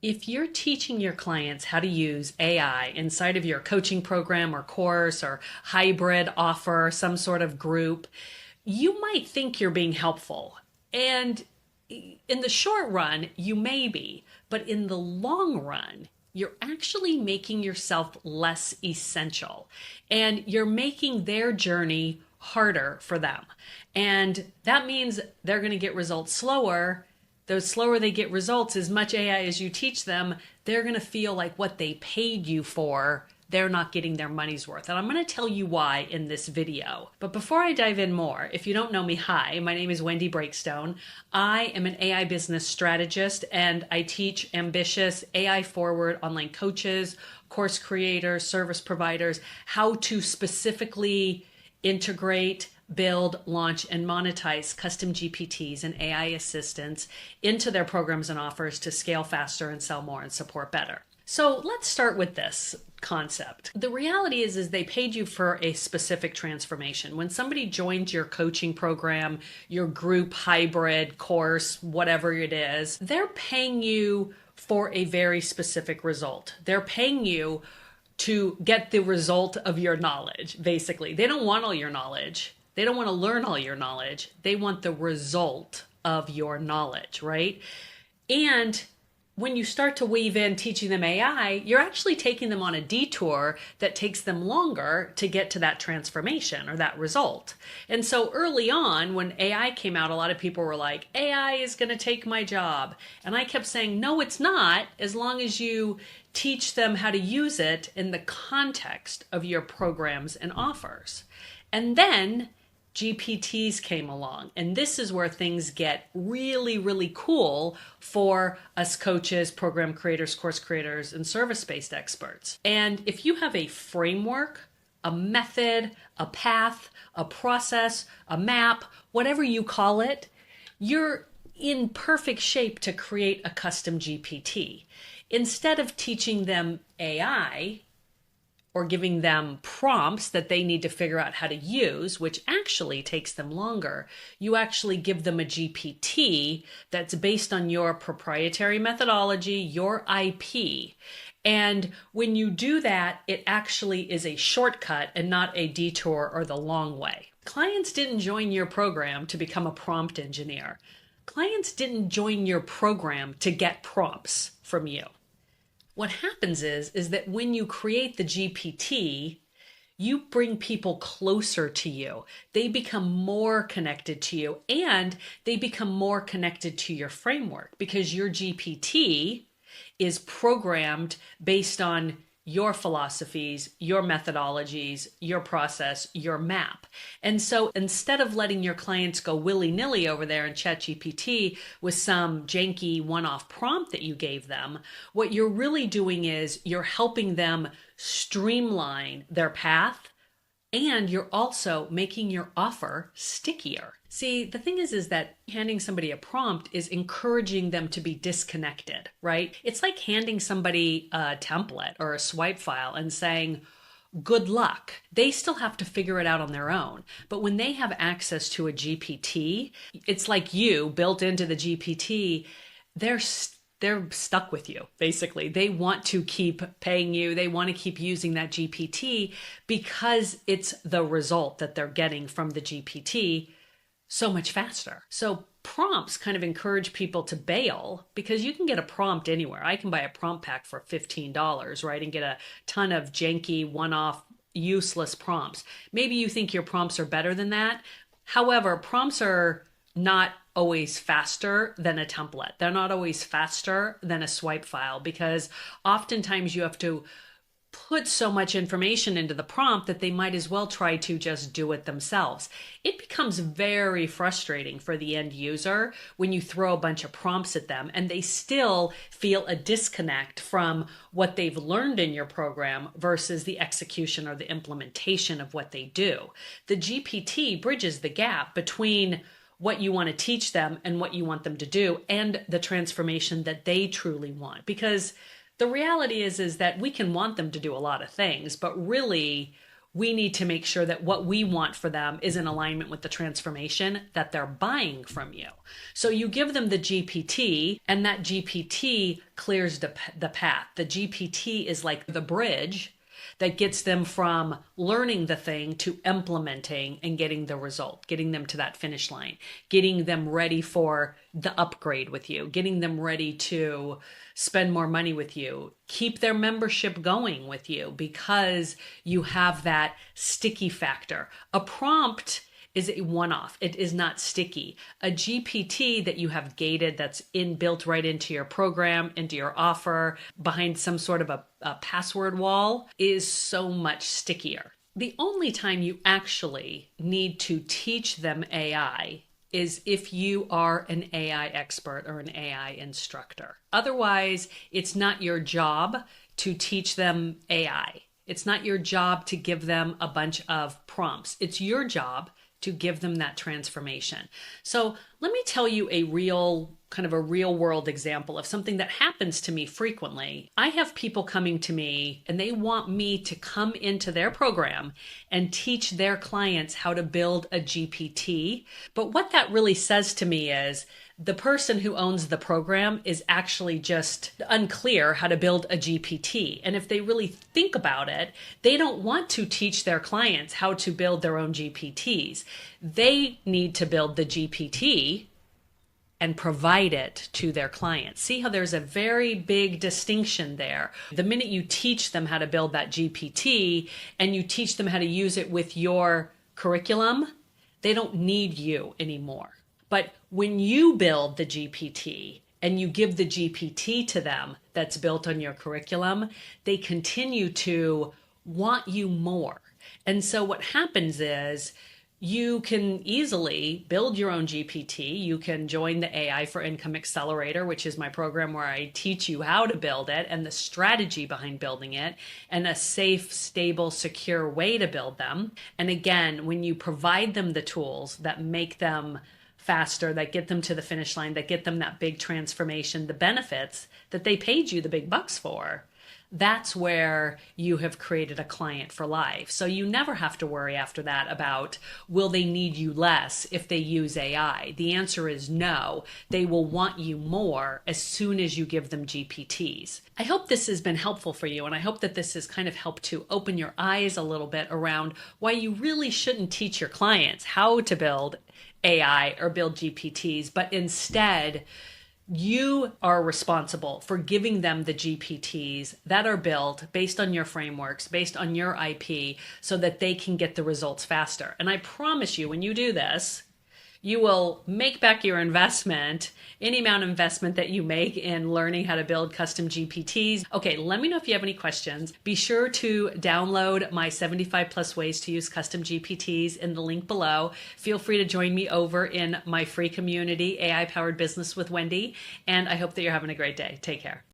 If you're teaching your clients how to use AI inside of your coaching program or course or hybrid offer, some sort of group, you might think you're being helpful. And in the short run, you may be, but in the long run, you're actually making yourself less essential and you're making their journey harder for them. And that means they're going to get results slower. The slower they get results, as much AI as you teach them, they're going to feel like what they paid you for, they're not getting their money's worth. And I'm going to tell you why in this video. But before I dive in more, if you don't know me, hi, my name is Wendy Breakstone. I am an AI business strategist and I teach ambitious AI forward online coaches, course creators, service providers, how to specifically integrate, build, launch, and monetize custom GPTs and AI assistants into their programs and offers to scale faster and sell more and support better. So let's start with this concept. The reality is they paid you for a specific transformation. When somebody joins your coaching program, your group, hybrid, course, whatever it is, they're paying you for a very specific result. They're paying you to get the result of your knowledge, basically. They don't want all your knowledge. They don't want to learn all your knowledge. They want the result of your knowledge, right? And when you start to weave in teaching them AI, you're actually taking them on a detour that takes them longer to get to that transformation or that result. And so early on, when AI came out, a lot of people were like, AI is going to take my job. And I kept saying, no, it's not, as long as you teach them how to use it in the context of your programs and offers. And then GPTs came along, and this is where things get really, really cool for us coaches, program creators, course creators, and service-based experts. And if you have a framework, a method, a path, a process, a map, whatever you call it, you're in perfect shape to create a custom GPT. Instead of teaching them AI, or giving them prompts that they need to figure out how to use, which actually takes them longer, you actually give them a GPT that's based on your proprietary methodology, your IP. And when you do that, it actually is a shortcut and not a detour or the long way. Clients didn't join your program to become a prompt engineer. Clients didn't join your program to get prompts from you. What happens is that when you create the GPT, you bring people closer to you. They become more connected to you and they become more connected to your framework because your GPT is programmed based on your philosophies, your methodologies, your process, your map. And so instead of letting your clients go willy-nilly over there in ChatGPT with some janky one-off prompt that you gave them, what you're really doing is you're helping them streamline their path, and you're also making your offer stickier. See, the thing is that handing somebody a prompt is encouraging them to be disconnected, right? It's like handing somebody a template or a swipe file and saying, good luck. They still have to figure it out on their own. But when they have access to a GPT, it's like you built into the GPT, they're stuck with you, basically. They want to keep paying you. They want to keep using that GPT because it's the result that they're getting from the GPT so much faster. So prompts kind of encourage people to bail because you can get a prompt anywhere. I can buy a prompt pack for $15, right? And get a ton of janky, one-off, useless prompts. Maybe you think your prompts are better than that. However, prompts are not always faster than a template. They're not always faster than a swipe file because oftentimes you have to put so much information into the prompt that they might as well try to just do it themselves. It becomes very frustrating for the end user when you throw a bunch of prompts at them and they still feel a disconnect from what they've learned in your program versus the execution or the implementation of what they do. The GPT bridges the gap between what you want to teach them and what you want them to do and the transformation that they truly want. Because the reality is that we can want them to do a lot of things, but really we need to make sure that what we want for them is in alignment with the transformation that they're buying from you. So you give them the GPT, and that GPT clears the path. The GPT is like the bridge that gets them from learning the thing to implementing and getting the result, getting them to that finish line, getting them ready for the upgrade with you, getting them ready to spend more money with you, keep their membership going with you because you have that sticky factor. A prompt is a one-off. It is not sticky. A GPT that you have gated, that's built right into your program, into your offer, behind some sort of a password wall, is so much stickier. The only time you actually need to teach them AI is if you are an AI expert or an AI instructor. Otherwise, it's not your job to teach them AI. It's not your job to give them a bunch of prompts. It's your job to give them that transformation. So let me tell you a real world example of something that happens to me frequently. I have people coming to me and they want me to come into their program and teach their clients how to build a GPT. But what that really says to me is the person who owns the program is actually just unclear how to build a GPT. And if they really think about it, they don't want to teach their clients how to build their own GPTs. They need to build the GPT and provide it to their clients. See how there's a very big distinction there. The minute you teach them how to build that GPT and you teach them how to use it with your curriculum, they don't need you anymore. But when you build the GPT and you give the GPT to them that's built on your curriculum, they continue to want you more. And so what happens is you can easily build your own GPT. You can join the AI for Income Accelerator, which is my program where I teach you how to build it and the strategy behind building it and a safe, stable, secure way to build them. And again, when you provide them the tools that make them faster, that get them to the finish line, that get them that big transformation, the benefits that they paid you the big bucks for, that's where you have created a client for life. So you never have to worry after that about, will they need you less if they use AI? The answer is no. They will want you more as soon as you give them GPTs. I hope this has been helpful for you, and I hope that this has kind of helped to open your eyes a little bit around why you really shouldn't teach your clients how to build AI or build GPTs, but instead you are responsible for giving them the GPTs that are built based on your frameworks, based on your IP, so that they can get the results faster. And I promise you, when you do this, you will make back your investment, any amount of investment that you make in learning how to build custom GPTs. Okay, let me know if you have any questions. Be sure to download my 75 plus ways to use custom GPTs in the link below. Feel free to join me over in my free community, AI Powered Business with Wendy. And I hope that you're having a great day. Take care.